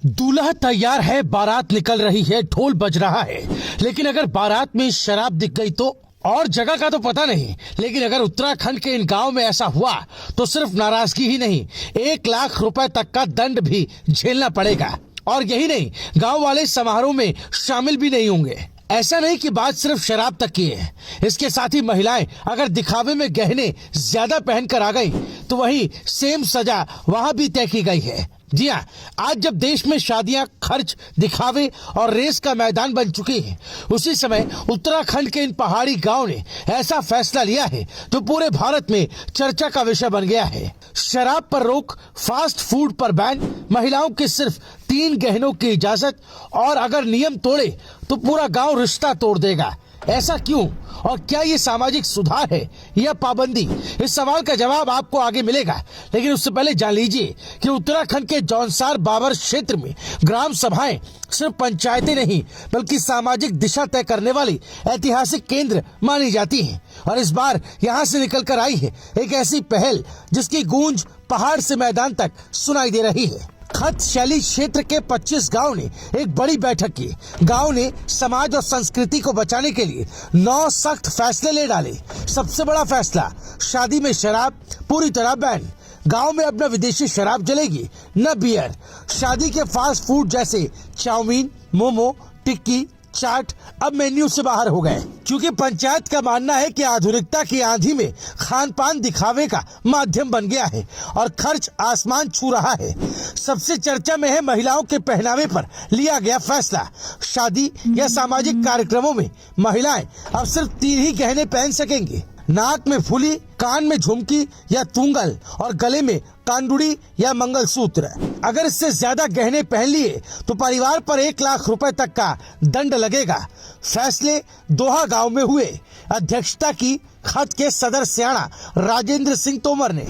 दूल्हा तैयार है, बारात निकल रही है, ढोल बज रहा है, लेकिन अगर बारात में शराब दिख गई तो? और जगह का तो पता नहीं, लेकिन अगर उत्तराखंड के इन गांव में ऐसा हुआ तो सिर्फ नाराजगी ही नहीं, 1 लाख रुपए तक का दंड भी झेलना पड़ेगा। और यही नहीं, गांव वाले समारोह में शामिल भी नहीं होंगे। ऐसा नहीं कि बात सिर्फ शराब तक की है, इसके साथ ही महिलाएं अगर दिखावे में गहने ज्यादा पहनकर आ गई तो वही सेम सजा वहां भी तय की गई है। जी हाँ, आज जब देश में शादियां खर्च, दिखावे और रेस का मैदान बन चुकी हैं, उसी समय उत्तराखंड के इन पहाड़ी गांव ने ऐसा फैसला लिया है जो पूरे भारत में चर्चा का विषय बन गया है। शराब पर रोक, फास्ट फूड पर बैन, महिलाओं के सिर्फ 3 गहनों की इजाजत, और अगर नियम तोड़े तो पूरा गांव रिश्ता तोड़ देगा। ऐसा क्यों, और क्या ये सामाजिक सुधार है या पाबंदी? इस सवाल का जवाब आपको आगे मिलेगा, लेकिन उससे पहले जान लीजिए कि उत्तराखंड के जौनसार बाबर क्षेत्र में ग्राम सभाएं सिर्फ पंचायतें नहीं बल्कि सामाजिक दिशा तय करने वाली ऐतिहासिक केंद्र मानी जाती हैं। और इस बार यहाँ से निकल कर आई है एक ऐसी पहल जिसकी गूंज पहाड़ से मैदान तक सुनाई दे रही है। खत शैली क्षेत्र के 25 गांव ने एक बड़ी बैठक की। गांव ने समाज और संस्कृति को बचाने के लिए 9 सख्त फैसले ले डाले। सबसे बड़ा फैसला, शादी में शराब पूरी तरह बैन। गांव में अब न विदेशी शराब चलेगी न बियर। शादी के फास्ट फूड जैसे चाउमीन, मोमो, टिक्की, चाट अब मेन्यू से बाहर हो गए, क्योंकि पंचायत का मानना है कि आधुनिकता की आंधी में खान पान दिखावे का माध्यम बन गया है और खर्च आसमान छू रहा है। सबसे चर्चा में है महिलाओं के पहनावे पर लिया गया फैसला। शादी या सामाजिक कार्यक्रमों में महिलाएं अब सिर्फ 3 ही गहने पहन सकेंगी। नाक में फुली, कान में झुमकी या तुंगल और गले में कांडुड़ी या मंगलसूत्र। अगर इससे ज्यादा गहने पहन लिए तो परिवार पर 1 लाख रुपए तक का दंड लगेगा। फैसले दोहा गांव में हुए। अध्यक्षता की खत के सदर सियाणा राजेंद्र सिंह तोमर ने।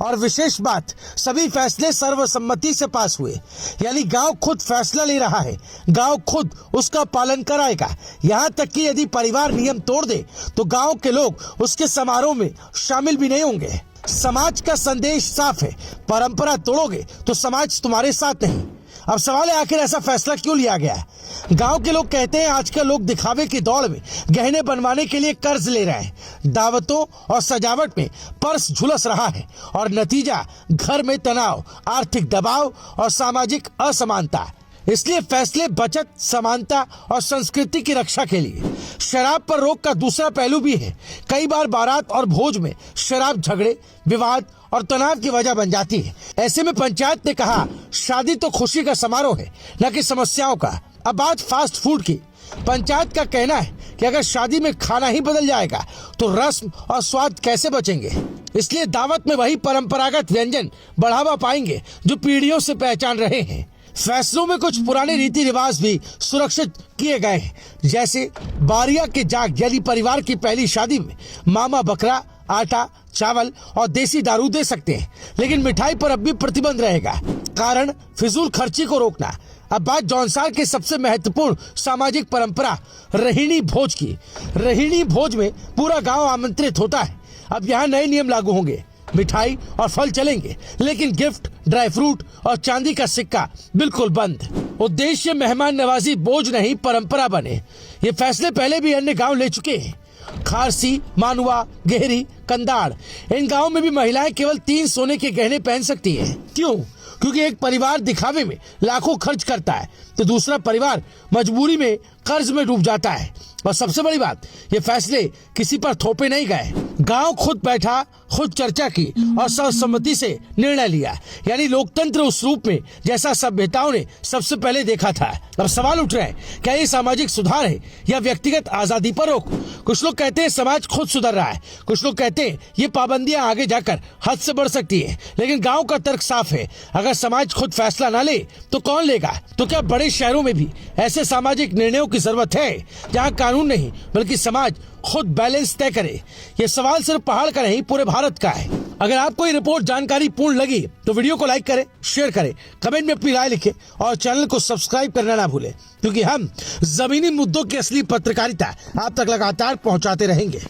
और विशेष बात, सभी फैसले सर्वसम्मति से पास हुए, यानी गांव खुद फैसला ले रहा है, गांव खुद उसका पालन कराएगा। यहाँ तक कि यदि परिवार नियम तोड़ दे तो गांव के लोग उसके समारोह में शामिल भी नहीं होंगे। समाज का संदेश साफ है, परंपरा तोड़ोगे तो समाज तुम्हारे साथ नहीं। अब सवाल है, आखिर ऐसा फैसला क्यों लिया गया? गांव के लोग कहते हैं आजकल लोग दिखावे की दौड़ में गहने बनवाने के लिए कर्ज ले रहे हैं। दावतों और सजावट में पर्स झुलस रहा है और नतीजा घर में तनाव, आर्थिक दबाव और सामाजिक असमानता। इसलिए फैसले बचत, समानता और संस्कृति की रक्षा के लिए। शराब पर रोक का दूसरा पहलू भी है। कई बार बारात और भोज में शराब झगड़े, विवाद और तनाव की वजह बन जाती है। ऐसे में पंचायत ने कहा, शादी तो खुशी का समारोह है, न कि समस्याओं का। अब बात फास्ट फूड की। पंचायत का कहना है कि अगर शादी में खाना ही बदल जाएगा तो रस्म और स्वाद कैसे बचेंगे। इसलिए दावत में वही परंपरागत व्यंजन बढ़ावा पाएंगे जो पीढ़ियों से पहचान रहे हैं। फैसलों में कुछ पुराने रीति रिवाज भी सुरक्षित किए गए हैं, जैसे बारिया के जाग यानी परिवार की पहली शादी में मामा बकरा, आटा, चावल और देसी दारू दे सकते हैं, लेकिन मिठाई पर अब भी प्रतिबंध रहेगा। कारण, फिजूल खर्ची को रोकना। अब बात जौनसार के सबसे महत्वपूर्ण सामाजिक परंपरा रहीणी भोज की। रहीणी भोज में पूरा गांव आमंत्रित होता है। अब यहाँ नए नियम लागू होंगे। मिठाई और फल चलेंगे, लेकिन गिफ्ट, ड्राई फ्रूट और चांदी का सिक्का बिल्कुल बंद। उद्देश्य मेहमान नवाजी बोझ नहीं, परंपरा बने। ये फैसले पहले भी अन्य गांव ले चुके हैं। खारसी, मानुआ, गेहरी, कंदाड़, इन गांवों में भी महिलाएं केवल 3 सोने के गहने पहन सकती हैं। क्यों? क्योंकि एक परिवार दिखावे में लाखों खर्च करता है तो दूसरा परिवार मजबूरी में कर्ज में डूब जाता है। और सबसे बड़ी बात, ये फैसले किसी पर थोपे नहीं गए। गांव खुद बैठा, खुद चर्चा की और सर्वसम्मति से निर्णय लिया, यानी लोकतंत्र उस रूप में जैसा सभ्यताओं ने सबसे पहले देखा था। अब सवाल उठ रहे हैं, क्या ये सामाजिक सुधार है या व्यक्तिगत आजादी पर रोक? कुछ लोग कहते हैं समाज खुद सुधर रहा है, कुछ लोग कहते हैं ये पाबंदियां आगे जाकर हद से बढ़ सकती है। लेकिन गांव का तर्क साफ है, अगर समाज खुद फैसला ना ले तो कौन लेगा? तो क्या बड़े शहरों में भी ऐसे सामाजिक निर्णयों की जरूरत है जहाँ कानून नहीं बल्कि समाज खुद बैलेंस तय करे? ये सवाल सिर्फ पहाड़ का नहीं, पूरे भारत का है। अगर आपको ये रिपोर्ट जानकारी पूर्ण लगी तो वीडियो को लाइक करें, शेयर करें, कमेंट में अपनी राय लिखें और चैनल को सब्सक्राइब करना ना भूलें, क्योंकि हम जमीनी मुद्दों की असली पत्रकारिता आप तक लगातार पहुंचाते रहेंगे।